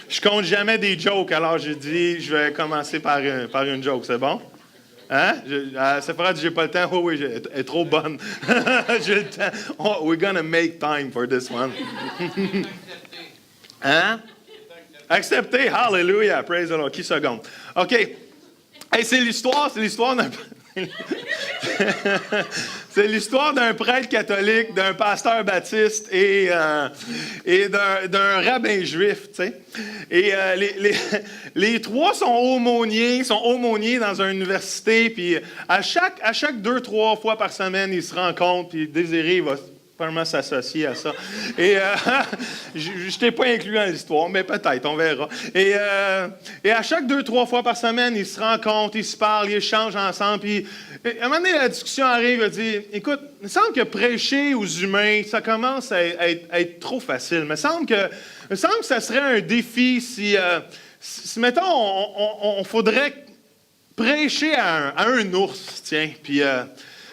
Je compte jamais des jokes, alors j'ai dit, je vais commencer par une joke, c'est bon? Hein? Sephora dit, j'ai pas le temps. Oh oui, elle est trop bonne. J'ai le temps. Oh, we're gonna make time for this one. Hein? Accepté, hallelujah, praise the Lord. Qui seconde? OK. Hey, c'est l'histoire d'un... C'est l'histoire d'un prêtre catholique, d'un pasteur baptiste et d'un rabbin juif, tu sais. Et les trois sont aumôniers dans une université, puis à chaque 2-3 fois par semaine, ils se rencontrent, puis Désiré va probablement s'associer à ça. Et je t'ai pas inclus dans l'histoire, mais peut-être, on verra. Et à chaque 2-3 fois par semaine, ils se rencontrent, ils se parlent, ils échangent ensemble. Puis, à un moment donné, la discussion arrive, il dit, écoute, il me semble que prêcher aux humains, ça commence à être trop facile. Il me semble que ça serait un défi si mettons, on faudrait prêcher à un ours, tiens, puis...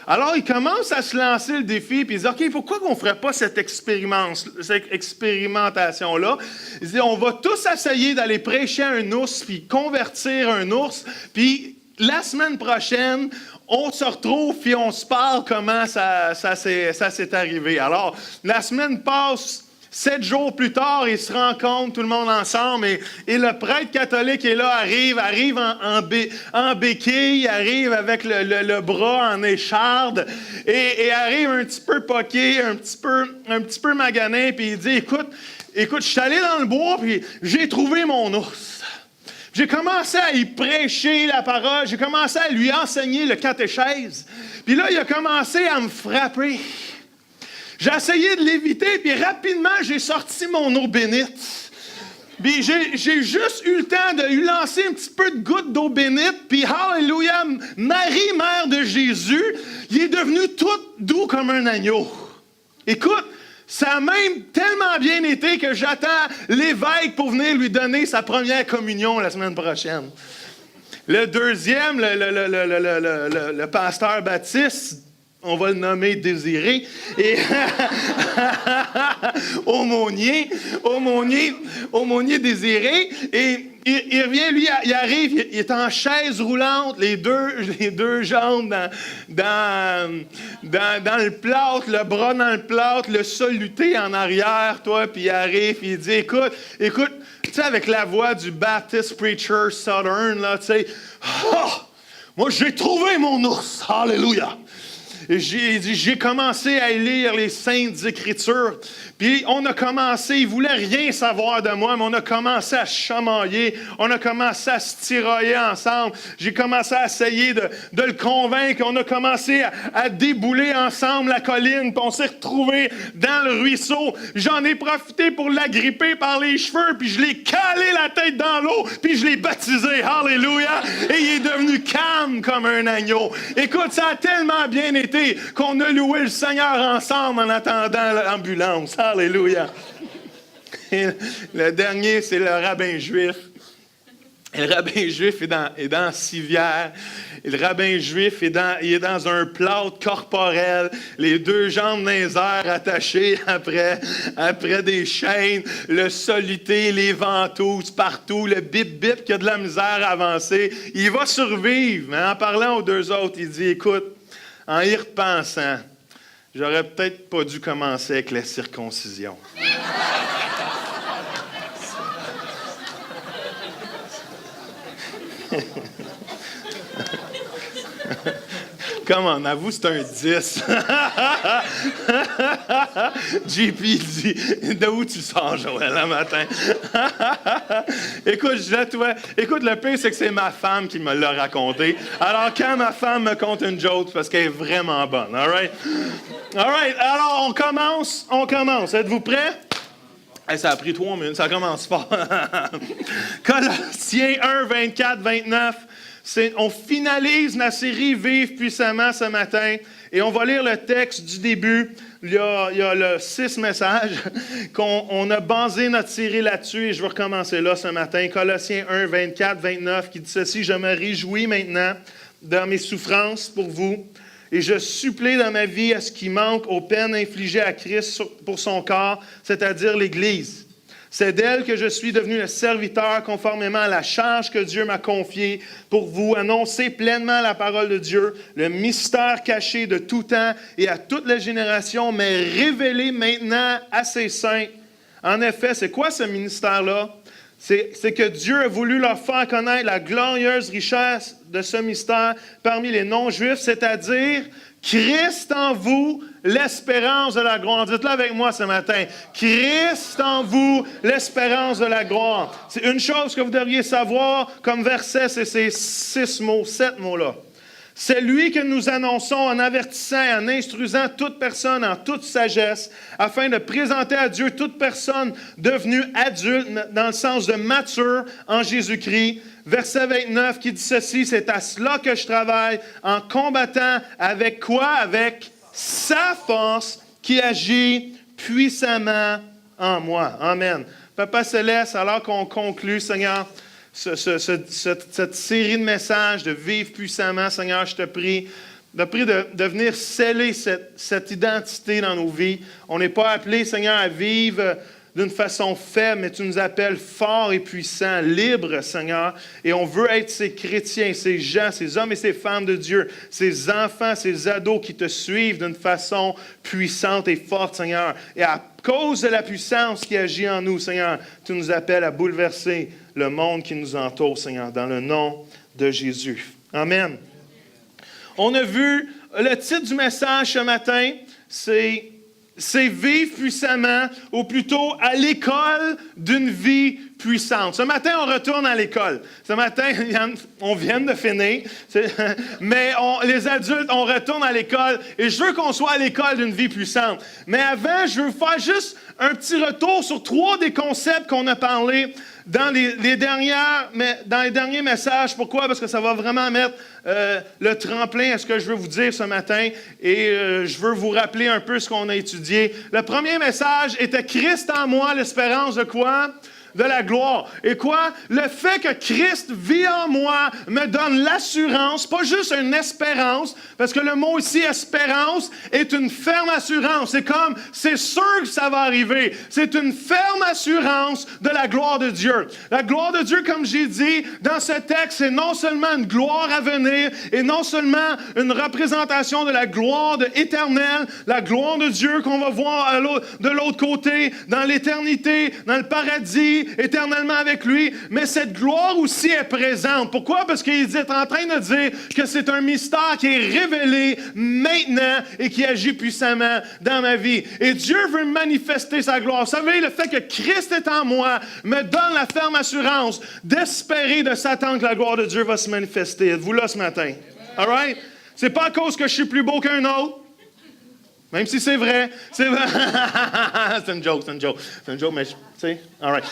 Alors, il commence à se lancer le défi, puis il dit, OK, pourquoi on ne ferait pas cette expérimentation-là? Il dit, on va tous essayer d'aller prêcher à un ours, puis convertir un ours, puis la semaine prochaine, on se retrouve, puis on se parle comment ça s'est arrivé. Alors, la semaine passe... 7 jours plus tard, ils se rencontrent, tout le monde ensemble, et le prêtre catholique est là, arrive en béquille, arrive avec le bras en écharde, et arrive un petit peu poqué, un petit peu magané, puis il dit, écoute, je suis allé dans le bois, puis j'ai trouvé mon ours. J'ai commencé à y prêcher la parole, j'ai commencé à lui enseigner le catéchèse, puis là, il a commencé à me frapper. J'ai essayé de l'éviter, puis rapidement, j'ai sorti mon eau bénite. Puis j'ai juste eu le temps de lui lancer un petit peu de goutte d'eau bénite, puis hallelujah, Marie, mère de Jésus, il est devenu tout doux comme un agneau. Écoute, ça a même tellement bien été que j'attends l'évêque pour venir lui donner sa première communion la semaine prochaine. Le deuxième, le pasteur Baptiste, on va le nommer Désiré, et aumônier Désiré, et il revient, lui, il arrive, il est en chaise roulante, les deux jambes dans le plâtre, le bras dans le plâtre, le soluté en arrière, toi, puis il arrive, puis il dit, écoute, tu sais, avec la voix du Baptist Preacher Southern, là, tu sais, moi, j'ai trouvé mon ours, hallelujah! Et j'ai commencé à lire les Saintes Écritures. Puis on a commencé, il ne voulait rien savoir de moi, mais on a commencé à chamailler, on a commencé à se tirailler ensemble. J'ai commencé à essayer de le convaincre, on a commencé à débouler ensemble la colline, puis on s'est retrouvés dans le ruisseau. J'en ai profité pour l'agripper par les cheveux, puis je l'ai calé la tête dans l'eau, puis je l'ai baptisé, hallelujah, et il est devenu calme comme un agneau. Écoute, ça a tellement bien été qu'on a loué le Seigneur ensemble en attendant l'ambulance. Alléluia. Et le dernier, c'est le rabbin juif. Et le rabbin juif est dans civière. Et le rabbin juif il est dans un plâtre corporel, les deux jambes dans les airs attachées après des chaînes, le soluté, les ventouses partout, le bip-bip qui a de la misère à avancer. Il va survivre. Mais en parlant aux deux autres, il dit, écoute, en y repensant, j'aurais peut-être pas dû commencer avec la circoncision. Come on, avoue, c'est un 10. JP dit, de où tu sors, Joël, le matin? Écoute, le pire, c'est que c'est ma femme qui me l'a raconté. Alors, quand ma femme me conte une joke, c'est parce qu'elle est vraiment bonne, all right? All right, alors, on commence. Êtes-vous prêts? Hey, ça a pris 3 minutes, ça commence fort. Colossiens 1, 24, 29. On finalise la série Vive puissamment ce matin et on va lire le texte du début. Il y a le 6 messages qu'on a basé notre série là-dessus et je vais recommencer là ce matin. Colossiens 1, 24, 29 qui dit ceci, « Je me réjouis maintenant dans mes souffrances pour vous et je supplée dans ma vie à ce qui manque aux peines infligées à Christ pour son corps, c'est-à-dire l'Église. C'est d'elle que je suis devenu le serviteur conformément à la charge que Dieu m'a confiée pour vous annoncer pleinement la parole de Dieu, le mystère caché de tout temps et à toutes les générations, mais révélé maintenant à ses saints. En effet, c'est quoi ce ministère-là? C'est que Dieu a voulu leur faire connaître la glorieuse richesse de ce mystère parmi les non-juifs, c'est-à-dire Christ en vous, l'espérance de la gloire. Dites-le avec moi ce matin. Christ en vous, l'espérance de la gloire. C'est une chose que vous devriez savoir comme verset, c'est ces 7 mots-là. C'est lui que nous annonçons en avertissant et en instruisant toute personne en toute sagesse, afin de présenter à Dieu toute personne devenue adulte, dans le sens de mature en Jésus-Christ. Verset 29 qui dit ceci, c'est à cela que je travaille, en combattant avec quoi? Avec sa force qui agit puissamment en moi. Amen. Papa Céleste, alors qu'on conclut, Seigneur, cette série de messages de vivre puissamment, Seigneur, je te prie de venir sceller cette identité dans nos vies. On n'est pas appelé, Seigneur, à vivre d'une façon faible, mais tu nous appelles forts et puissants, libres, Seigneur. Et on veut être ces chrétiens, ces gens, ces hommes et ces femmes de Dieu, ces enfants, ces ados qui te suivent d'une façon puissante et forte, Seigneur. Et à cause de la puissance qui agit en nous, Seigneur, tu nous appelles à bouleverser le monde qui nous entoure, Seigneur, dans le nom de Jésus. Amen. On a vu, le titre du message ce matin, c'est vivre puissamment, ou plutôt à l'école d'une vie puissante. Ce matin, on retourne à l'école. Ce matin, on vient de finir, mais les adultes, on retourne à l'école, et je veux qu'on soit à l'école d'une vie puissante. Mais avant, je veux faire juste un petit retour sur 3 des concepts qu'on a parlé dans les derniers messages. Pourquoi? Parce que ça va vraiment mettre le tremplin à ce que je veux vous dire ce matin. Et je veux vous rappeler un peu ce qu'on a étudié. Le premier message était Christ en moi, l'espérance de quoi? De la gloire. Et quoi? Le fait que Christ vit en moi me donne l'assurance, pas juste une espérance, parce que le mot ici, espérance, est une ferme assurance. C'est comme, c'est sûr que ça va arriver. C'est une ferme assurance de la gloire de Dieu. La gloire de Dieu, comme j'ai dit, dans ce texte, c'est non seulement une gloire à venir, et non seulement une représentation de la gloire éternelle, la gloire de Dieu qu'on va voir de l'autre côté, dans l'éternité, dans le paradis, éternellement avec lui, mais cette gloire aussi est présente. Pourquoi? Parce qu'il est en train de dire que c'est un mystère qui est révélé maintenant et qui agit puissamment dans ma vie. Et Dieu veut manifester sa gloire. Vous savez, le fait que Christ est en moi me donne la ferme assurance d'espérer, de s'attendre que la gloire de Dieu va se manifester. Êtes-vous là ce matin? All right? C'est pas à cause que je suis plus beau qu'un autre. Même si c'est vrai. C'est une joke, mais tu sais, all right.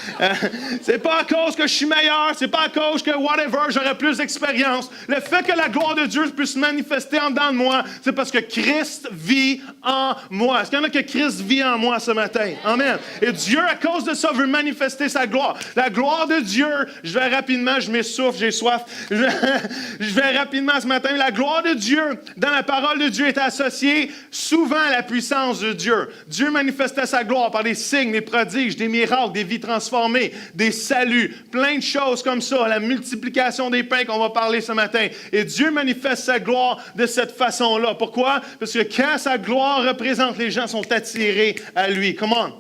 C'est pas à cause que je suis meilleur, c'est pas à cause que whatever, j'aurais plus d'expérience. Le fait que la gloire de Dieu puisse se manifester en dedans de moi, c'est parce que Christ vit en moi. Est-ce qu'il y en a que Christ vit en moi ce matin? Amen. Et Dieu, à cause de ça, veut manifester sa gloire. La gloire de Dieu, je vais rapidement, je m'essouffle, j'ai soif. Je vais rapidement ce matin. La gloire de Dieu, dans la parole de Dieu, est associée souvent à la puissance de Dieu. Dieu manifestait sa gloire par des signes, des prodiges, des miracles, des vies transformées, des saluts, plein de choses comme ça, la multiplication des pains qu'on va parler ce matin. Et Dieu manifeste sa gloire de cette façon-là. Pourquoi? Parce que quand sa gloire représente, les gens sont attirés à lui. Come on!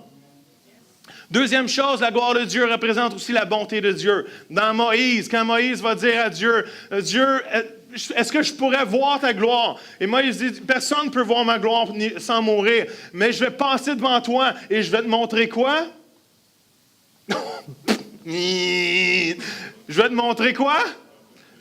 Deuxième chose, la gloire de Dieu représente aussi la bonté de Dieu. Dans Moïse, quand Moïse va dire à Dieu, Dieu, est-ce que je pourrais voir ta gloire? Et Moïse dit, personne ne peut voir ma gloire sans mourir, mais je vais passer devant toi et je vais te montrer quoi? Je vais te montrer quoi?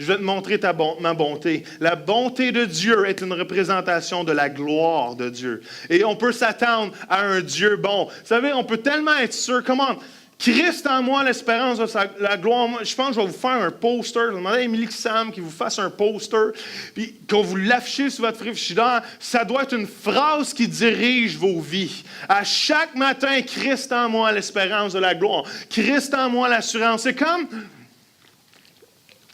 Je vais te montrer ma bonté. La bonté de Dieu est une représentation de la gloire de Dieu. Et on peut s'attendre à un Dieu bon. Vous savez, on peut tellement être sûr. Comment? Christ en moi, l'espérance de la gloire. Je pense que je vais vous faire un poster. Je vais demander à Émilie Sam qui vous fasse un poster. Puis qu'on vous l'affiche sur votre frigidaire. Ça doit être une phrase qui dirige vos vies. À chaque matin, Christ en moi, l'espérance de la gloire. Christ en moi, l'assurance. C'est comme...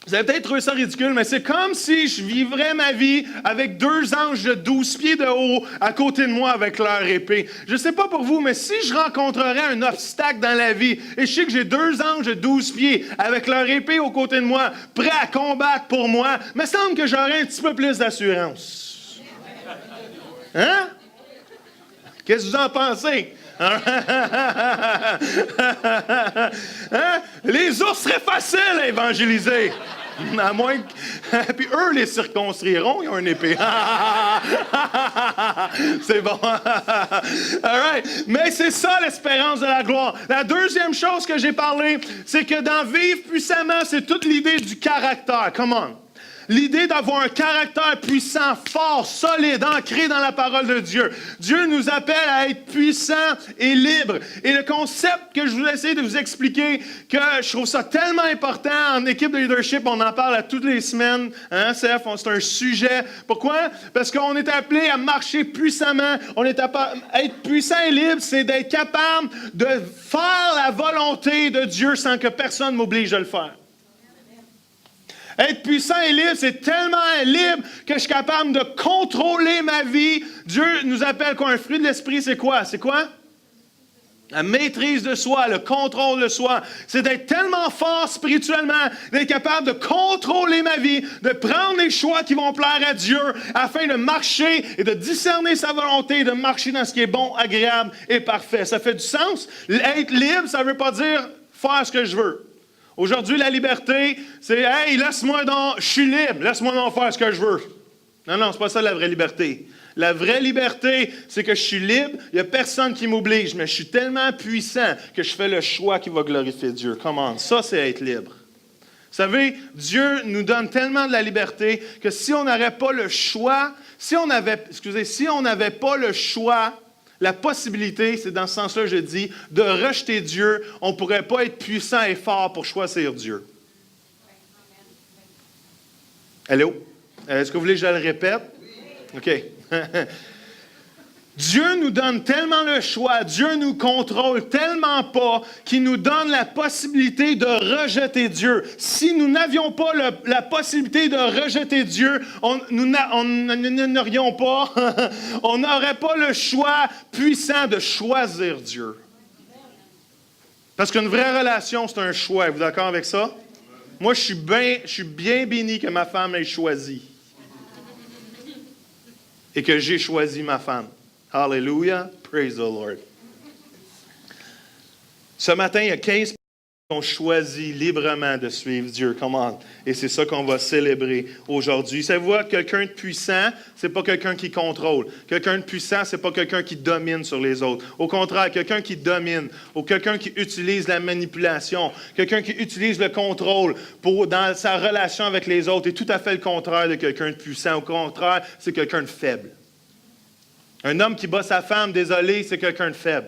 Vous allez peut-être trouver ça ridicule, mais c'est comme si je vivrais ma vie avec 2 anges de 12 pieds de haut à côté de moi avec leur épée. Je ne sais pas pour vous, mais si je rencontrerais un obstacle dans la vie et je sais que j'ai 2 anges de 12 pieds avec leur épée aux côtés de moi, prêts à combattre pour moi, il me semble que j'aurais un petit peu plus d'assurance. Hein? Qu'est-ce que vous en pensez? Hein? Les ours seraient faciles à évangéliser. À moins que... Puis eux les circonciront, ils ont une épée. C'est bon. All right. Mais c'est ça l'espérance de la gloire. La deuxième chose que j'ai parlé, c'est que dans vivre puissamment, c'est toute l'idée du caractère. Come on. L'idée d'avoir un caractère puissant, fort, solide, ancré dans la parole de Dieu. Dieu nous appelle à être puissants et libres. Et le concept que je voulais essayer de vous expliquer, que je trouve ça tellement important, en équipe de leadership, on en parle à toutes les semaines, hein, Steph, c'est un sujet. Pourquoi? Parce qu'on est appelé à marcher puissamment. On est appelé à être puissant et libre, c'est d'être capable de faire la volonté de Dieu sans que personne m'oblige de le faire. Être puissant et libre, c'est tellement libre que je suis capable de contrôler ma vie. Dieu nous appelle quoi? Un fruit de l'esprit, c'est quoi? C'est quoi? La maîtrise de soi, le contrôle de soi. C'est d'être tellement fort spirituellement, d'être capable de contrôler ma vie, de prendre les choix qui vont plaire à Dieu afin de marcher et de discerner sa volonté, de marcher dans ce qui est bon, agréable et parfait. Ça fait du sens? Être libre, ça ne veut pas dire faire ce que je veux. Aujourd'hui, la liberté, c'est « Hey, laisse-moi donc, je suis libre, laisse-moi donc faire ce que je veux. » Non, c'est pas ça la vraie liberté. La vraie liberté, c'est que je suis libre, il n'y a personne qui m'oblige, mais je suis tellement puissant que je fais le choix qui va glorifier Dieu. Comment? Ça, c'est être libre. Vous savez, Dieu nous donne tellement de la liberté que si on n'avait pas le choix, si on n'avait pas le choix, la possibilité, c'est dans ce sens-là, je dis, de rejeter Dieu, on ne pourrait pas être puissant et fort pour choisir Dieu. Allô? Est-ce que vous voulez que je le répète? OK. Dieu nous donne tellement le choix, Dieu nous contrôle tellement pas qu'il nous donne la possibilité de rejeter Dieu. Si nous n'avions pas la possibilité de rejeter Dieu, nous n'aurions pas, on n'aurait pas le choix puissant de choisir Dieu. Parce qu'une vraie relation, c'est un choix. Êtes-vous d'accord avec ça? Moi, je suis bien béni que ma femme ait choisi. Et que j'ai choisi ma femme. Hallelujah. Praise the Lord. Ce matin, il y a 15 personnes qui ont choisi librement de suivre Dieu. Come on. Et c'est ça qu'on va célébrer aujourd'hui. Savez-vous, quelqu'un de puissant, c'est pas quelqu'un qui contrôle. Quelqu'un de puissant, c'est pas quelqu'un qui domine sur les autres. Au contraire, quelqu'un qui domine, ou quelqu'un qui utilise la manipulation, quelqu'un qui utilise le contrôle dans sa relation avec les autres, est tout à fait le contraire de quelqu'un de puissant. Au contraire, c'est quelqu'un de faible. Un homme qui bat sa femme, désolé, c'est quelqu'un de faible.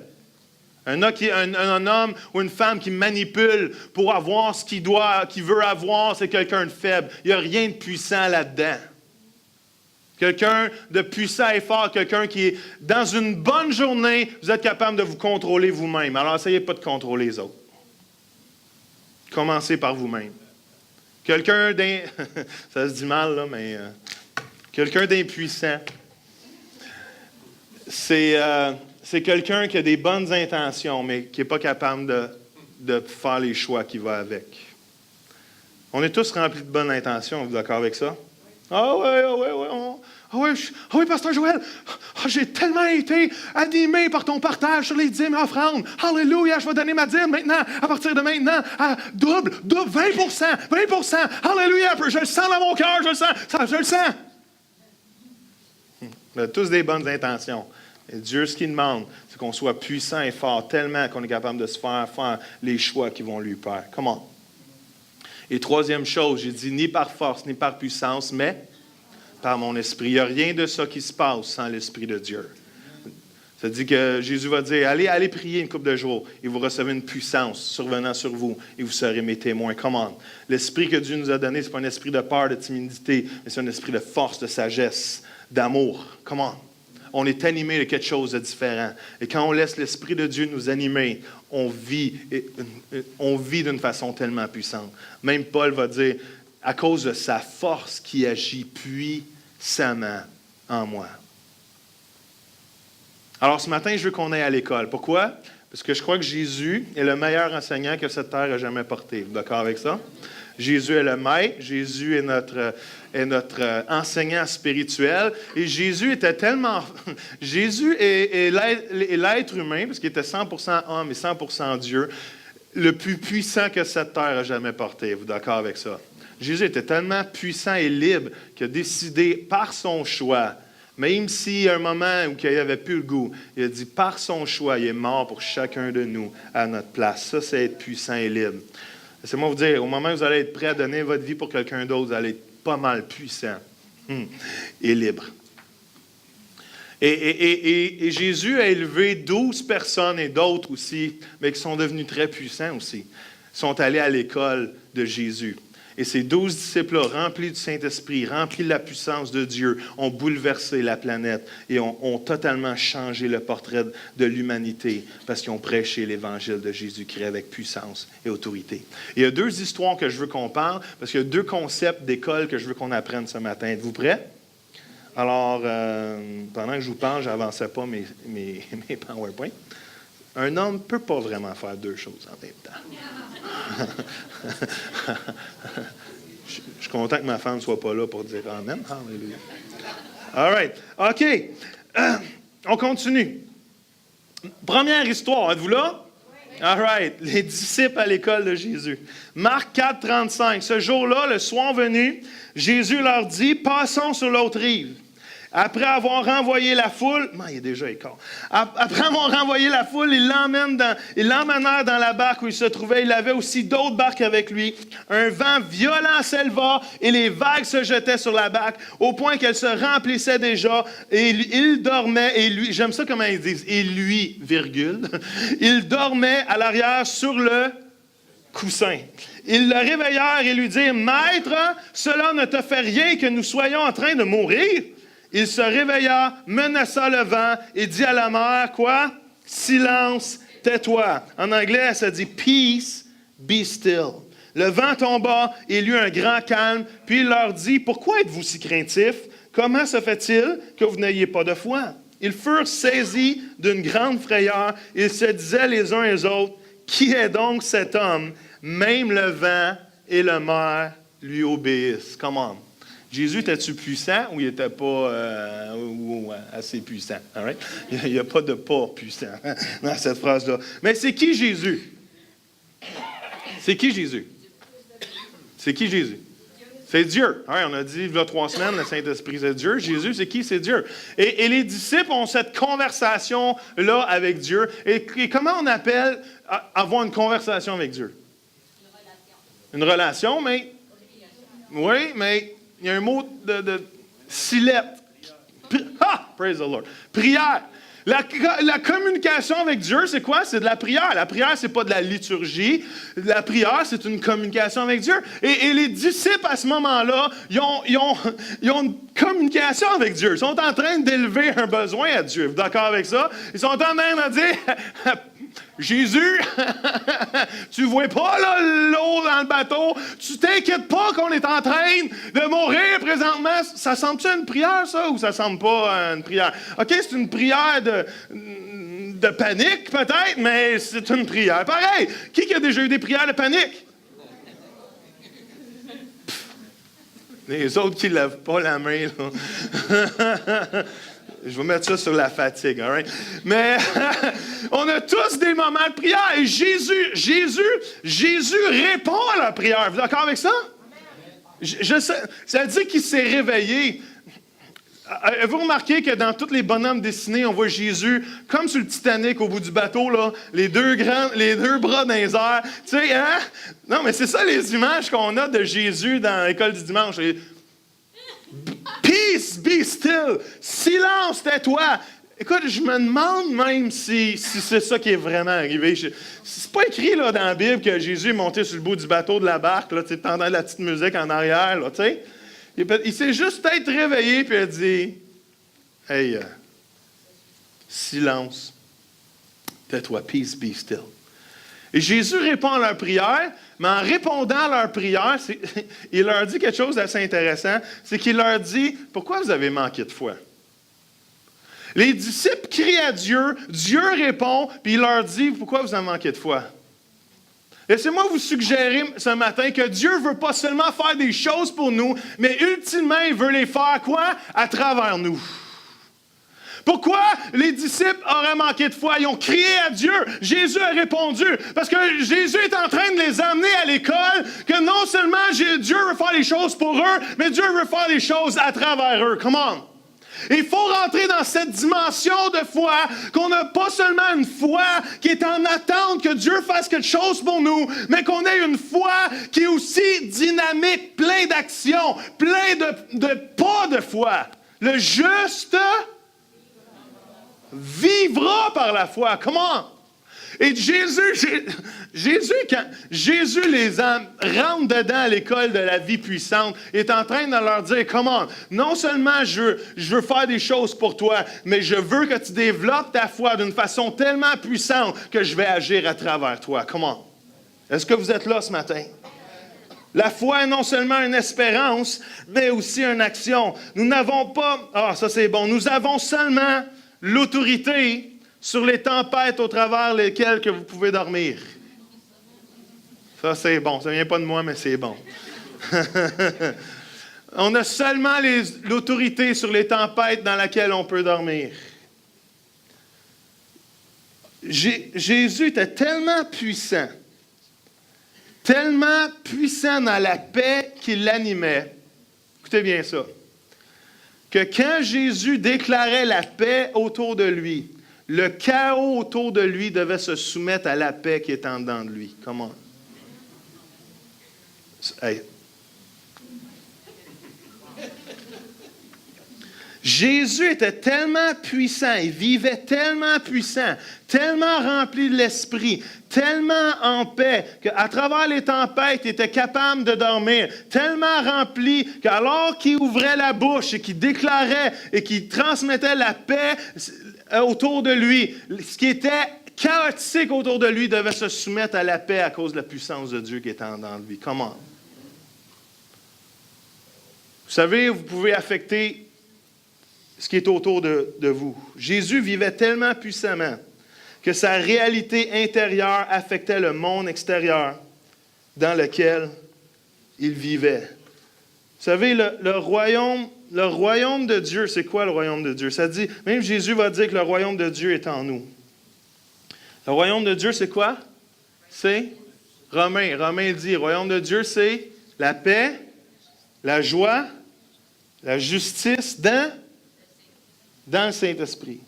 Un homme ou une femme qui manipule pour avoir ce qu'il veut avoir, c'est quelqu'un de faible. Il n'y a rien de puissant là-dedans. Quelqu'un de puissant et fort, quelqu'un qui est dans une bonne journée, vous êtes capable de vous contrôler vous-même. Alors, essayez pas de contrôler les autres. Commencez par vous-même. Quelqu'un ça se dit mal, là, mais quelqu'un d'impuissant. C'est quelqu'un qui a des bonnes intentions, mais qui n'est pas capable de faire les choix qui vont avec. On est tous remplis de bonnes intentions, vous êtes d'accord avec ça? Ah oui, Pasteur Joël, j'ai tellement été animé par ton partage sur les dîmes et offrandes. Alléluia, je vais donner ma dîme maintenant, à partir de maintenant, à double, 20%. Alléluia, je le sens dans mon cœur, je le sens. On a tous des bonnes intentions. Et Dieu, ce qu'il demande, c'est qu'on soit puissant et fort tellement qu'on est capable de se faire les choix qui vont lui plaire. Comment? Et troisième chose, j'ai dit ni par force, ni par puissance, mais par mon esprit. Il n'y a rien de ça qui se passe sans l'Esprit de Dieu. Ça dit que Jésus va dire, allez prier une couple de jours et vous recevez une puissance survenant sur vous et vous serez mes témoins. Comment? L'esprit que Dieu nous a donné, ce n'est pas un esprit de peur, de timidité, mais c'est un esprit de force, de sagesse, d'amour. Comment? On est animé de quelque chose de différent. Et quand on laisse l'Esprit de Dieu nous animer, on vit d'une façon tellement puissante. Même Paul va dire, à cause de sa force qui agit puissamment en moi. Alors ce matin, je veux qu'on aille à l'école. Pourquoi? Parce que je crois que Jésus est le meilleur enseignant que cette terre a jamais porté. Vous êtes d'accord avec ça? Jésus est le maître, Jésus est notre enseignant spirituel. Et Jésus était tellement... Jésus est l'être humain, parce qu'il était 100% homme et 100% Dieu, le plus puissant que cette terre a jamais porté. Vous êtes d'accord avec ça? Jésus était tellement puissant et libre qu'il a décidé par son choix, même s'il y a un moment où il n'avait plus le goût, il a dit par son choix, il est mort pour chacun de nous à notre place. Ça, c'est être puissant et libre. Laissez-moi vous dire, au moment où vous allez être prêt à donner votre vie pour quelqu'un d'autre, vous allez être pas mal puissant et libre. Et Jésus a élevé 12 personnes et d'autres aussi, mais qui sont devenus très puissants aussi, sont allés à l'école de Jésus. Et ces 12 disciples-là, remplis du Saint-Esprit, remplis de la puissance de Dieu, ont bouleversé la planète et ont totalement changé le portrait de l'humanité parce qu'ils ont prêché l'Évangile de Jésus-Christ avec puissance et autorité. Et il y a 2 histoires que je veux qu'on parle parce qu'il y a 2 concepts d'école que je veux qu'on apprenne ce matin. Êtes-vous prêts? Alors, pendant que je vous parle, je n'avançais pas mes PowerPoint. Un homme ne peut pas vraiment faire 2 choses en même temps. Je suis content que ma femme ne soit pas là pour dire Amen. Hallelujah. All right. OK. On continue. Première histoire. Êtes-vous là? Oui. All right. Les disciples à l'école de Jésus. Marc 4, 35. Ce jour-là, le soir venu, Jésus leur dit, passons sur l'autre rive. Après avoir renvoyé la foule, il est déjà écart. Après avoir renvoyé la foule, ils l'emmenèrent dans la barque où il se trouvait. Il avait aussi d'autres barques avec lui. Un vent violent s'éleva et les vagues se jetaient sur la barque au point qu'elle se remplissait déjà. Et il dormait, et lui, j'aime ça comment ils disent, et lui, virgule, il dormait à l'arrière sur le coussin. Ils le réveillèrent et lui dirent, Maître, cela ne te fait rien que nous soyons en train de mourir? Il se réveilla, menaça le vent et dit à la mer, quoi? Silence, tais-toi. En anglais, ça dit peace, be still. Le vent tomba et il y eut un grand calme. Puis il leur dit, pourquoi êtes-vous si craintifs? Comment se fait-il que vous n'ayez pas de foi? Ils furent saisis d'une grande frayeur. Ils se disaient les uns les autres, qui est donc cet homme? Même le vent et la mer lui obéissent. Come on. Jésus, était-tu puissant ou il n'était pas assez puissant? Right? Il n'y a pas de pas puissant dans cette phrase-là. Mais c'est qui Jésus? C'est qui Jésus? C'est qui Jésus? C'est Dieu. Right, on a dit il y a 3 semaines, le Saint-Esprit, c'est Dieu. Jésus, c'est qui? C'est Dieu. Et les disciples ont cette conversation-là avec Dieu. Et comment on appelle avoir une conversation avec Dieu? Une relation, mais... Oui, mais... Il y a un mot de silette. Praise the Lord. Prière. La communication avec Dieu, c'est quoi? C'est de la prière. La prière, c'est pas de la liturgie. La prière, c'est une communication avec Dieu. Et les disciples, à ce moment-là, ils ont une communication avec Dieu. Ils sont en train d'élever un besoin à Dieu. Vous êtes d'accord avec ça? Ils sont en train de dire... Jésus, tu vois pas là, l'eau dans le bateau, tu t'inquiètes pas qu'on est en train de mourir présentement. Ça semble-tu une prière, ça, ou ça semble pas une prière? OK, c'est une prière de panique, peut-être, mais c'est une prière. Pareil, qui a déjà eu des prières de panique? Les autres qui ne lèvent pas la main, là. Je vais mettre ça sur la fatigue, all right? Mais on a tous des moments de prière et Jésus répond à la prière. Vous êtes d'accord avec ça? Ça dit qu'il s'est réveillé. Avez-vous remarqué que dans tous les bonhommes dessinés, on voit Jésus comme sur le Titanic au bout du bateau, là, les deux bras dans les airs. Tu sais, hein? Non, mais c'est ça les images qu'on a de Jésus dans l'école du dimanche. Peace, be still. Silence, tais-toi. Écoute, je me demande même si c'est ça qui est vraiment arrivé. C'est pas écrit là, dans la Bible que Jésus est monté sur le bout du bateau de la barque, là, pendant la petite musique en arrière. Là, il s'est juste peut-être réveillé et il a dit hey, silence, tais-toi, peace, be still. Et Jésus répond à leur prière, mais en répondant à leur prière, il leur dit quelque chose d'assez intéressant, c'est qu'il leur dit, « Pourquoi vous avez manqué de foi? » Les disciples crient à Dieu, Dieu répond, puis il leur dit, « Pourquoi vous avez manqué de foi? » Laissez-moi vous suggérer ce matin que Dieu ne veut pas seulement faire des choses pour nous, mais ultimement, il veut les faire quoi? À travers nous. Pourquoi les disciples auraient manqué de foi? Ils ont crié à Dieu. Jésus a répondu. Parce que Jésus est en train de les amener à l'école, que non seulement Dieu veut faire les choses pour eux, mais Dieu veut faire les choses à travers eux. Come on! Il faut rentrer dans cette dimension de foi, qu'on n'a pas seulement une foi qui est en attente que Dieu fasse quelque chose pour nous, mais qu'on ait une foi qui est aussi dynamique, plein d'action, plein de pas de foi. Le juste vivra par la foi. Comment? Et quand Jésus rentre dedans à l'école de la vie puissante, il est en train de leur dire, comment? Non seulement je veux faire des choses pour toi, mais je veux que tu développes ta foi d'une façon tellement puissante que je vais agir à travers toi. Comment? Est-ce que vous êtes là ce matin? La foi est non seulement une espérance, mais aussi une action. Nous n'avons pas... ça c'est bon. Nous avons seulement l'autorité sur les tempêtes au travers lesquelles que vous pouvez dormir. Ça, c'est bon. Ça ne vient pas de moi, mais c'est bon. On a seulement l'autorité sur les tempêtes dans lesquelles on peut dormir. Jésus était tellement puissant dans la paix qui l'animait. Écoutez bien ça. Que quand Jésus déclarait la paix autour de lui, le chaos autour de lui devait se soumettre à la paix qui est en dedans de lui. Comment? Hey. Jésus était tellement puissant, il vivait tellement puissant, tellement rempli de l'esprit, tellement en paix, qu'à travers les tempêtes, il était capable de dormir, tellement rempli qu'alors qu'il ouvrait la bouche et qu'il déclarait et qu'il transmettait la paix autour de lui, ce qui était chaotique autour de lui devait se soumettre à la paix à cause de la puissance de Dieu qui était en lui. Comment? Vous savez, vous pouvez affecter ce qui est autour de vous. Jésus vivait tellement puissamment que sa réalité intérieure affectait le monde extérieur dans lequel il vivait. Vous savez, le royaume de Dieu, c'est quoi le royaume de Dieu? Ça dit, même Jésus va dire que le royaume de Dieu est en nous. Le royaume de Dieu, c'est quoi? C'est Romain. Romain dit, le royaume de Dieu, c'est la paix, la joie, la justice dans le Saint-Esprit.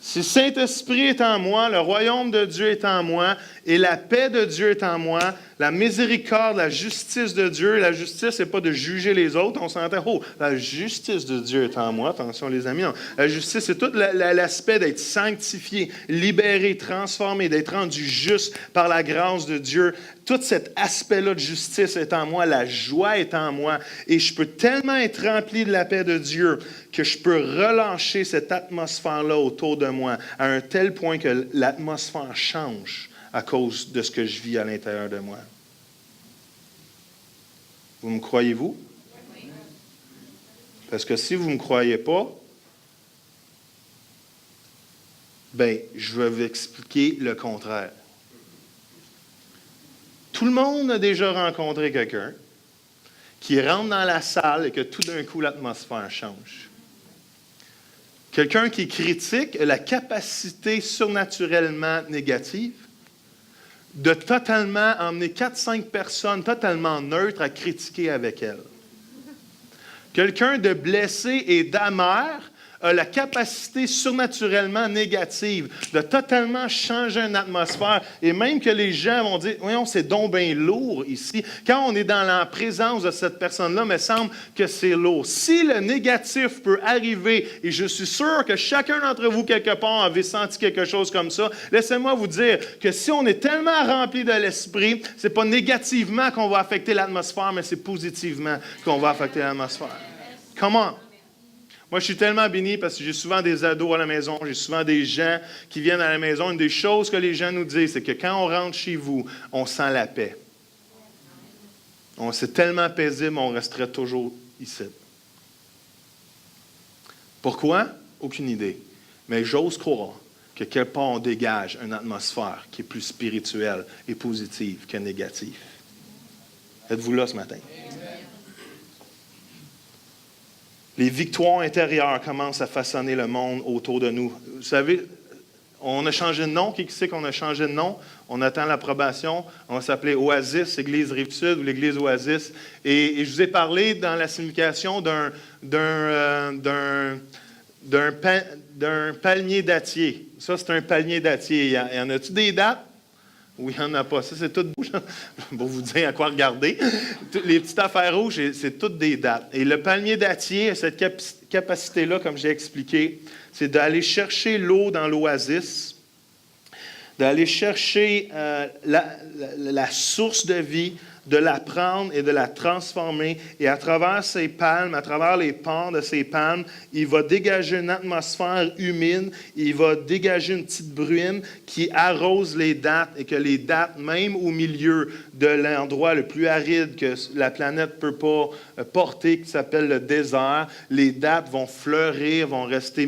Si le Saint-Esprit est en moi, le royaume de Dieu est en moi, et la paix de Dieu est en moi, la miséricorde, la justice de Dieu. La justice, ce n'est pas de juger les autres. On s'entend, la justice de Dieu est en moi. Attention les amis. Non. La justice, c'est tout l'aspect d'être sanctifié, libéré, transformé, d'être rendu juste par la grâce de Dieu. Tout cet aspect-là de justice est en moi, la joie est en moi. Et je peux tellement être rempli de la paix de Dieu que je peux relâcher cette atmosphère-là autour de moi à un tel point que l'atmosphère change à cause de ce que je vis à l'intérieur de moi. Vous me croyez-vous? Oui. Parce que si vous ne me croyez pas, je vais vous expliquer le contraire. Tout le monde a déjà rencontré quelqu'un qui rentre dans la salle et que tout d'un coup, l'atmosphère change. Quelqu'un qui critique a la capacité surnaturellement négative de totalement emmener 4-5 personnes totalement neutres à critiquer avec elle. Quelqu'un de blessé et d'amer a la capacité surnaturellement négative de totalement changer une atmosphère et même que les gens vont dire « Voyons, c'est donc bien lourd ici. » Quand on est dans la présence de cette personne-là, il me semble que c'est lourd. Si le négatif peut arriver, et je suis sûr que chacun d'entre vous, quelque part, avait senti quelque chose comme ça, laissez-moi vous dire que si on est tellement rempli de l'esprit, ce n'est pas négativement qu'on va affecter l'atmosphère, mais c'est positivement qu'on va affecter l'atmosphère. Comment? Moi, je suis tellement béni parce que j'ai souvent des ados à la maison, j'ai souvent des gens qui viennent à la maison. Une des choses que les gens nous disent, c'est que quand on rentre chez vous, on sent la paix. C'est tellement paisible, on resterait toujours ici. Pourquoi? Aucune idée. Mais j'ose croire que quelque part, on dégage une atmosphère qui est plus spirituelle et positive que négative. Êtes-vous là ce matin? Les victoires intérieures commencent à façonner le monde autour de nous. Vous savez, on a changé de nom. Qui sait qu'on a changé de nom? On attend l'approbation. On va s'appeler Oasis, Église Rive-Sud ou l'Église Oasis. Et je vous ai parlé dans la signification d'un palmier dattier. Ça, c'est un palmier dattier. Il y en a-tu des dates? Oui, il n'y en a pas. Ça, c'est tout rouge. Pour vous dire à quoi regarder. Les petites affaires rouges, c'est toutes des dates. Et le palmier dattier a cette capacité-là, comme j'ai expliqué, c'est d'aller chercher l'eau dans l'oasis, d'aller chercher la source de vie, de la prendre et de la transformer. Et à travers ces palmes, à travers les pans de ces palmes, il va dégager une atmosphère humide, il va dégager une petite bruine qui arrose les dattes et que les dattes, même au milieu de l'endroit le plus aride que la planète ne peut pas porter, qui s'appelle le désert, les dattes vont fleurir, vont rester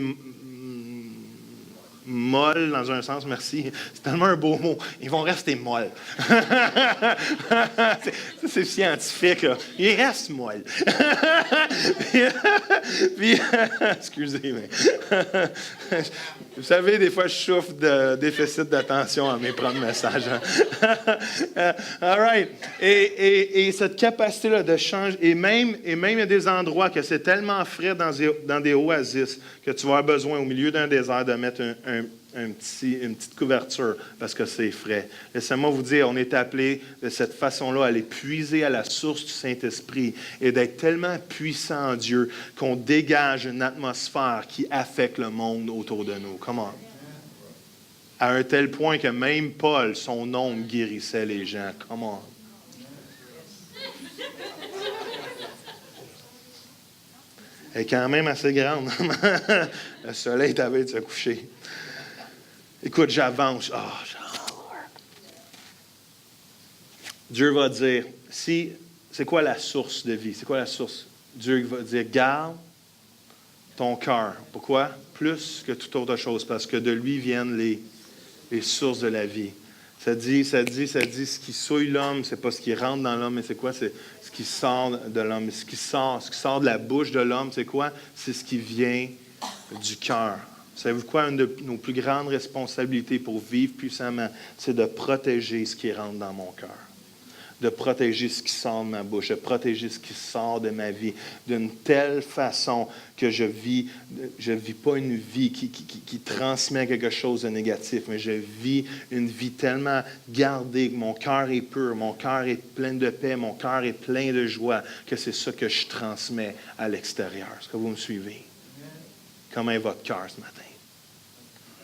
molles dans un sens, merci. C'est tellement un beau mot. Ils vont rester molles. c'est scientifique, là. Ils restent molles. puis, excusez, mais vous savez, des fois, je souffre de déficit d'attention à mes propres messages. All right. Et cette capacité-là de changer, et même il y a des endroits que c'est tellement frais dans des oasis que tu vas avoir besoin, au milieu d'un désert, de mettre une petite couverture parce que c'est frais. Laissez-moi vous dire, on est appelé de cette façon-là à aller puiser à la source du Saint-Esprit et d'être tellement puissant en Dieu qu'on dégage une atmosphère qui affecte le monde autour de nous. Comment? À un tel point que même Paul, son nom guérissait les gens. Comment? Elle est quand même assez grande. Le soleil t'avait de se coucher. Écoute, j'avance. Dieu va dire, c'est quoi la source de vie? C'est quoi la source? Dieu va dire, garde ton cœur. Pourquoi? Plus que toute autre chose, parce que de lui viennent les sources de la vie. Ça dit, ce qui souille l'homme, c'est pas ce qui rentre dans l'homme, mais c'est quoi? C'est ce qui sort de l'homme. Ce qui sort de la bouche de l'homme, c'est quoi? C'est ce qui vient du cœur. Savez-vous quoi? Une de nos plus grandes responsabilités pour vivre puissamment, c'est de protéger ce qui rentre dans mon cœur. De protéger ce qui sort de ma bouche, de protéger ce qui sort de ma vie, d'une telle façon que je vis pas une vie qui transmet quelque chose de négatif, mais je vis une vie tellement gardée, que mon cœur est pur, mon cœur est plein de paix, mon cœur est plein de joie, que c'est ça que je transmets à l'extérieur. Est-ce que vous me suivez? Comment est votre cœur ce matin?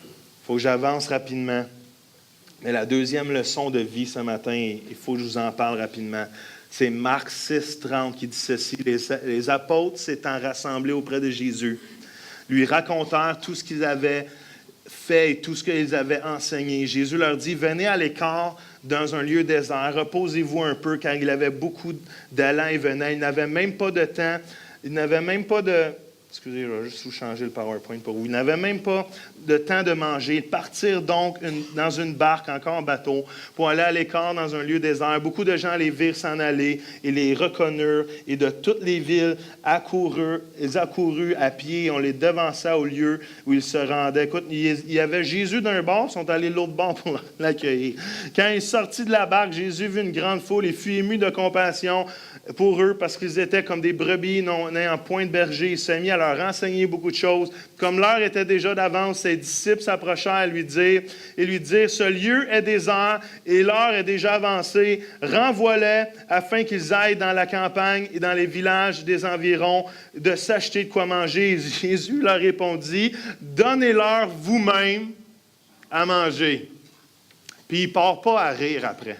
Il faut que j'avance rapidement. Mais la deuxième leçon de vie ce matin, il faut que je vous en parle rapidement, c'est Marc 6, 30 qui dit ceci. Les apôtres s'étant rassemblés auprès de Jésus, lui racontèrent tout ce qu'ils avaient fait et tout ce qu'ils avaient enseigné. Jésus leur dit, venez à l'écart dans un lieu désert, reposez-vous un peu, car il avait beaucoup d'allants et venants. Il n'avait même pas de temps, il n'avait même pas de... Excusez, je vais juste vous changer le PowerPoint pour vous. Ils n'avaient même pas de temps de manger. Ils partirent donc dans une barque, encore en bateau, pour aller à l'écart dans un lieu désert. Beaucoup de gens les virent s'en aller et les reconnurent. Et de toutes les villes, ils accoururent à pied. On les devança au lieu où ils se rendaient. Écoute, il y avait Jésus d'un bord, ils sont allés de l'autre bord pour l'accueillir. Quand il sortit de la barque, Jésus vit une grande foule et fut ému de compassion pour eux parce qu'ils étaient comme des brebis n'ayant point de berger. Il s'est mis à leur enseigner beaucoup de choses. Comme l'heure était déjà d'avance, ses disciples s'approchèrent à lui dire, ce lieu est désert et l'heure est déjà avancée. Renvoie-les afin qu'ils aillent dans la campagne et dans les villages des environs de s'acheter de quoi manger. Jésus leur répondit, donnez-leur vous-même à manger. Puis il ne part pas à rire après.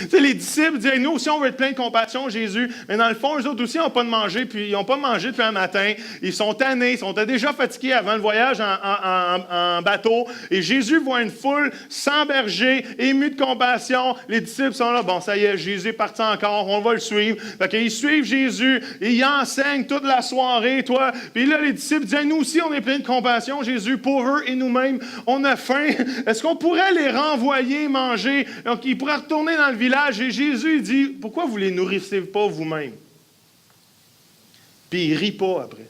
Tu sais, les disciples disaient, nous aussi, on veut être plein de compassion, Jésus. Mais dans le fond, eux autres aussi n'ont pas de manger, puis ils n'ont pas mangé depuis un matin. Ils sont tannés, ils sont déjà fatigués avant le voyage en bateau. Et Jésus voit une foule sans berger, ému de compassion. Les disciples sont là, bon, ça y est, Jésus est parti encore, on va le suivre. Fait qu'ils suivent Jésus, et ils enseignent toute la soirée, toi. Puis là, les disciples disaient, nous aussi, on est plein de compassion, Jésus, pour eux et nous-mêmes, on a faim. Est-ce qu'on pourrait les renvoyer manger? Donc, ils pourraient retourner dans le village. Et Jésus, il dit, pourquoi vous ne les nourrissez pas vous-même? Puis il ne rit pas après.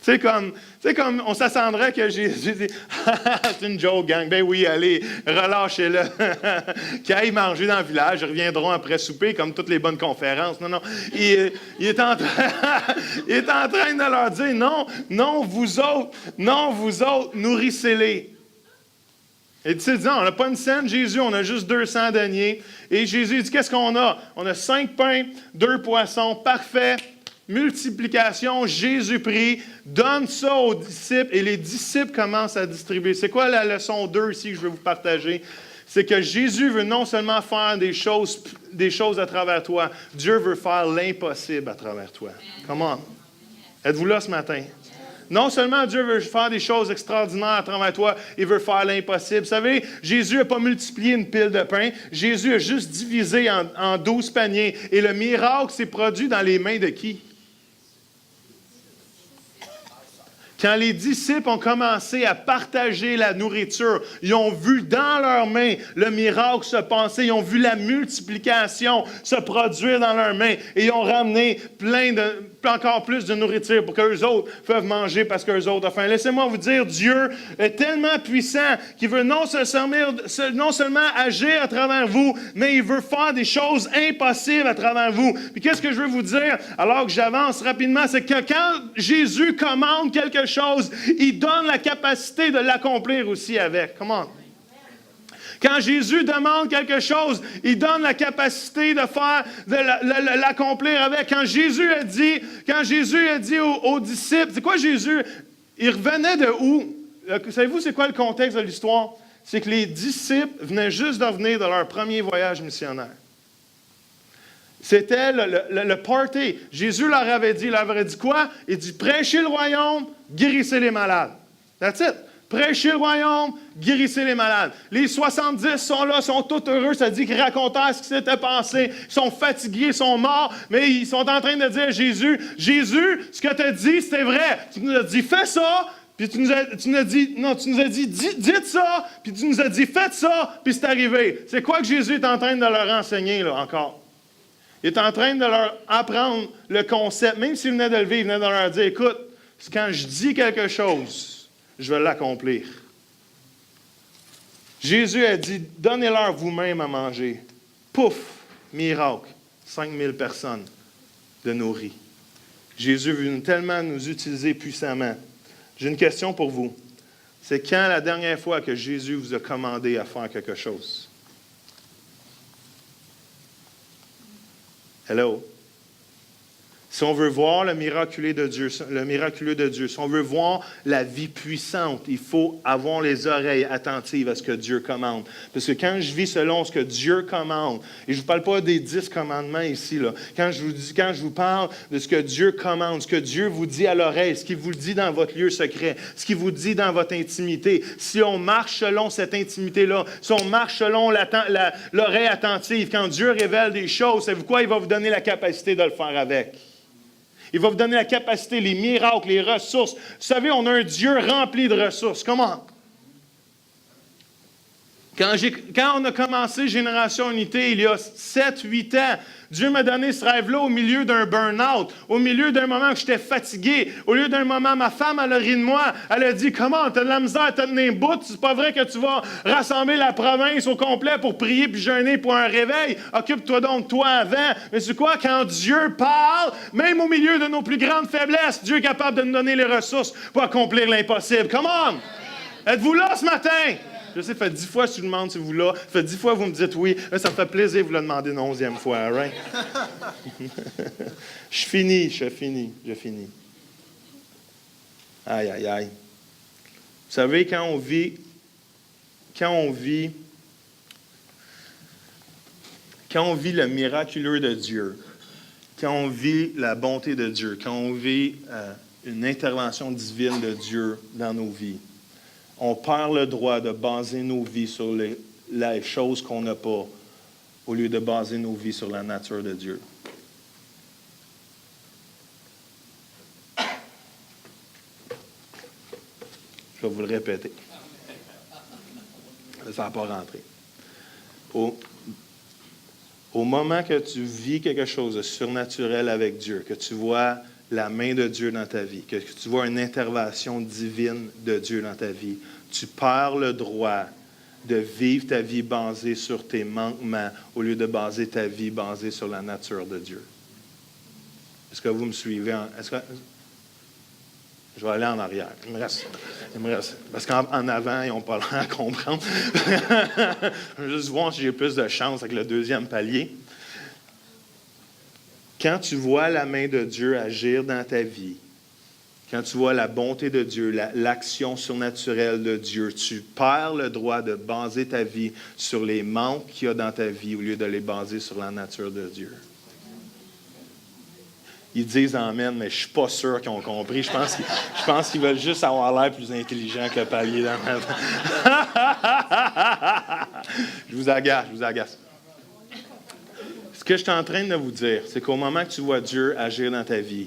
Tu sais, comme on s'attendrait que Jésus dit, c'est une joke, gang. Ben oui, allez, relâchez-le. Qu'ils aillent manger dans le village, ils reviendront après souper, comme toutes les bonnes conférences. Non. Il est en train de leur dire, non, vous autres, nourrissez-les. Et tu sais, on n'a pas une scène, Jésus, on a juste 200 deniers. Et Jésus dit, qu'est-ce qu'on a? On a 5 pains, 2 poissons, parfait. Multiplication, Jésus prie, donne ça aux disciples et les disciples commencent à distribuer. C'est quoi la leçon 2 ici que je veux vous partager? C'est que Jésus veut non seulement faire des choses à travers toi, Dieu veut faire l'impossible à travers toi. Comment? Êtes-vous là ce matin? Non seulement Dieu veut faire des choses extraordinaires à travers toi, il veut faire l'impossible. Vous savez, Jésus n'a pas multiplié une pile de pain. Jésus a juste divisé en 12 paniers. Et le miracle s'est produit dans les mains de qui? Quand les disciples ont commencé à partager la nourriture, ils ont vu dans leurs mains le miracle se passer, ils ont vu la multiplication se produire dans leurs mains et ils ont ramené encore plus de nourriture pour qu'eux autres peuvent manger parce qu'eux autres ont faim. Laissez-moi vous dire, Dieu est tellement puissant qu'il veut non seulement agir à travers vous, mais il veut faire des choses impossibles à travers vous. Puis qu'est-ce que je veux vous dire, alors que j'avance rapidement, c'est que quand Jésus commande quelque chose, il donne la capacité de l'accomplir aussi avec. Comment? Quand Jésus demande quelque chose, il donne la capacité de l'accomplir avec. Quand Jésus a dit aux disciples, c'est quoi Jésus? Il revenait de où? Savez-vous c'est quoi le contexte de l'histoire? C'est que les disciples venaient juste de revenir de leur premier voyage missionnaire. C'était le party. Jésus leur avait dit quoi? Il dit, prêchez le royaume, guérissez les malades. That's it. Prêchez le royaume, guérissez les malades. Les 70 sont là, sont tous heureux. Ça dit qu'ils racontèrent ce qui s'était passé. Ils sont fatigués, ils sont morts, mais ils sont en train de dire à Jésus, ce que tu as dit, c'était vrai. Tu nous as dit, fais ça, puis tu nous as dit, dites ça, puis tu nous as dit, faites ça, puis c'est arrivé. C'est quoi que Jésus est en train de leur enseigner, là, encore? Il est en train de leur apprendre le concept. Même s'il venait de le vivre, il venait de leur dire, écoute, quand je dis quelque chose, je vais l'accomplir. Jésus a dit, donnez-leur vous-même à manger. Pouf, miracle, 5000 personnes de nourries. Jésus veut tellement nous utiliser puissamment. J'ai une question pour vous. C'est quand la dernière fois que Jésus vous a commandé à faire quelque chose? Hello? Si on veut voir le miraculeux de Dieu, si on veut voir la vie puissante, il faut avoir les oreilles attentives à ce que Dieu commande. Parce que quand je vis selon ce que Dieu commande, et je ne vous parle pas des 10 commandements ici, là, quand je vous parle de ce que Dieu commande, ce que Dieu vous dit à l'oreille, ce qu'il vous dit dans votre lieu secret, ce qu'il vous dit dans votre intimité, si on marche selon cette intimité-là, si on marche selon l'oreille attentive, quand Dieu révèle des choses, savez-vous quoi? Il va vous donner la capacité de le faire avec. Il va vous donner la capacité, les miracles, les ressources. Vous savez, on a un Dieu rempli de ressources. Comment? Quand on a commencé Génération Unité, il y a 7-8 ans, Dieu m'a donné ce rêve-là au milieu d'un burn-out, au milieu d'un moment où j'étais fatigué, au lieu d'un moment, ma femme, elle a ri de moi, elle a dit, comment, t'as de la misère à te tenir bout, c'est pas vrai que tu vas rassembler la province au complet pour prier puis jeûner pour un réveil, occupe-toi donc toi avant. Mais c'est quoi, quand Dieu parle, même au milieu de nos plus grandes faiblesses, Dieu est capable de nous donner les ressources pour accomplir l'impossible. Come on! Êtes-vous là ce matin? Je sais, ça fait 10 fois que je vous demande si vous là. Ça fait 10 fois que vous me dites oui. Là, ça me fait plaisir de vous le demander une 11e fois. All right? Je finis. Aïe, aïe, aïe. Vous savez, quand on vit quand on vit le miraculeux de Dieu, quand on vit la bonté de Dieu, quand on vit une intervention divine de Dieu dans nos vies, on perd le droit de baser nos vies sur les choses qu'on n'a pas, au lieu de baser nos vies sur la nature de Dieu. Je vais vous le répéter. Ça n'a pas rentré. Au moment que tu vis quelque chose de surnaturel avec Dieu, que tu vois la main de Dieu dans ta vie, que tu vois une intervention divine de Dieu dans ta vie, tu perds le droit de vivre ta vie basée sur tes manquements au lieu de baser ta vie basée sur la nature de Dieu. Est-ce que vous me suivez? Je vais aller en arrière. Il me reste. Parce qu'en avant, ils n'ont pas l'air à comprendre. Je vais juste voir si j'ai plus de chance avec le deuxième palier. Quand tu vois la main de Dieu agir dans ta vie, quand tu vois la bonté de Dieu, l'action surnaturelle de Dieu, tu perds le droit de baser ta vie sur les manques qu'il y a dans ta vie au lieu de les baser sur la nature de Dieu. Ils disent Amen, mais je ne suis pas sûr qu'ils ont compris. Je pense qu'ils veulent juste avoir l'air plus intelligent que le palier dans Je vous agace. Ce que je suis en train de vous dire, c'est qu'au moment que tu vois Dieu agir dans ta vie,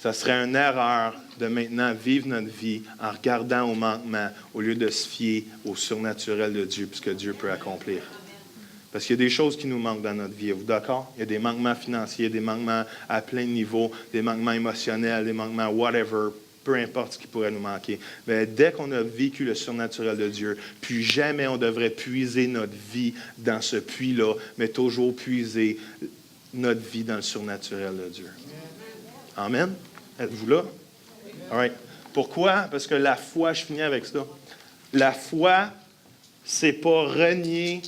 ça serait une erreur de maintenant vivre notre vie en regardant au manquement au lieu de se fier au surnaturel de Dieu, puisque Dieu peut accomplir. Parce qu'il y a des choses qui nous manquent dans notre vie. Êtes-vous d'accord? Il y a des manquements financiers, des manquements à plein niveau, des manquements émotionnels, des manquements whatever, peu importe ce qui pourrait nous manquer. Mais dès qu'on a vécu le surnaturel de Dieu, plus jamais on devrait puiser notre vie dans ce puits-là, mais toujours puiser notre vie dans le surnaturel de Dieu. Amen? Êtes-vous là? All right. Pourquoi? Parce que la foi, je finis avec ça. La foi, c'est pas renier.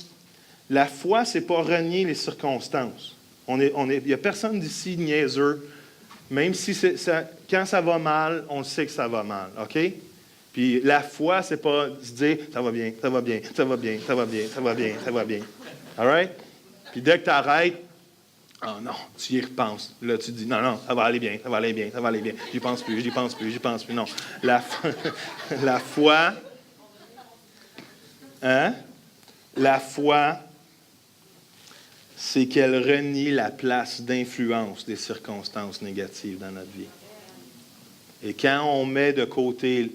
La foi, c'est pas renier les circonstances. Il n'y a personne d'ici niaiseux. Même si quand ça va mal, on sait que ça va mal. OK? Puis la foi, c'est pas se dire ça va bien, ça va bien, ça va bien, ça va bien, ça va bien, ça va bien. All right? Puis dès que tu arrêtes, oh non, tu y repenses. Là, tu te dis, non, ça va aller bien, ça va aller bien, ça va aller bien. J'y pense plus. Non. La foi, La foi, c'est qu'elle renie la place d'influence des circonstances négatives dans notre vie. Et quand on met de côté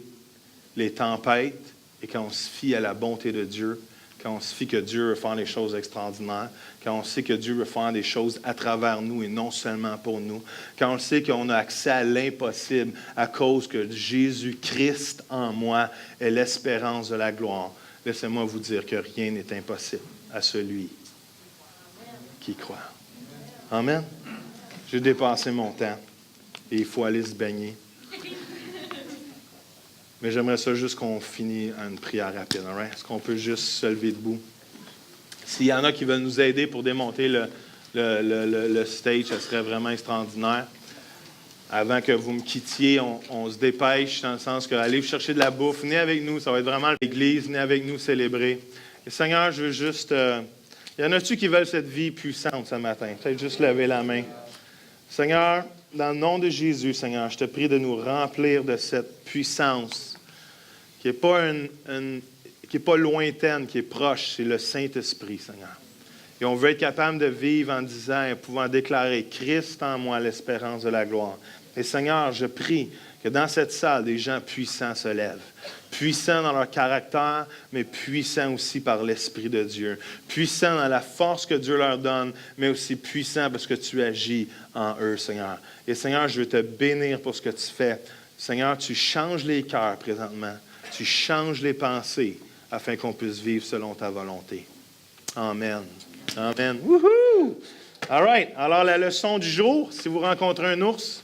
les tempêtes et quand on se fie à la bonté de Dieu, quand on se fie que Dieu veut faire des choses extraordinaires, quand on sait que Dieu veut faire des choses à travers nous et non seulement pour nous, quand on sait qu'on a accès à l'impossible à cause que Jésus-Christ en moi est l'espérance de la gloire, laissez-moi vous dire que rien n'est impossible à celui qui croit. Amen. J'ai dépassé mon temps et il faut aller se baigner. Mais j'aimerais ça juste qu'on finisse une prière rapide. Right? Est-ce qu'on peut juste se lever debout? S'il y en a qui veulent nous aider pour démonter le stage, ça serait vraiment extraordinaire. Avant que vous me quittiez, on se dépêche dans le sens que allez chercher de la bouffe, venez avec nous, ça va être vraiment l'église, venez avec nous célébrer. Et Seigneur, je veux juste... y en a-tu qui veulent cette vie puissante ce matin? Peut-être juste lever la main. Seigneur, dans le nom de Jésus, Seigneur, je te prie de nous remplir de cette puissance qui n'est pas, qui est pas lointaine, qui est proche, c'est le Saint-Esprit, Seigneur. Et on veut être capable de vivre en disant et pouvant déclarer « Christ en moi, l'espérance de la gloire ». Et Seigneur, je prie que dans cette salle, des gens puissants se lèvent. Puissants dans leur caractère, mais puissants aussi par l'Esprit de Dieu. Puissants dans la force que Dieu leur donne, mais aussi puissants parce que tu agis en eux, Seigneur. Et Seigneur, je veux te bénir pour ce que tu fais. Seigneur, tu changes les cœurs présentement. Tu changes les pensées afin qu'on puisse vivre selon ta volonté. Amen. Amen. Wouhou! All right. Alors, la leçon du jour, si vous rencontrez un ours,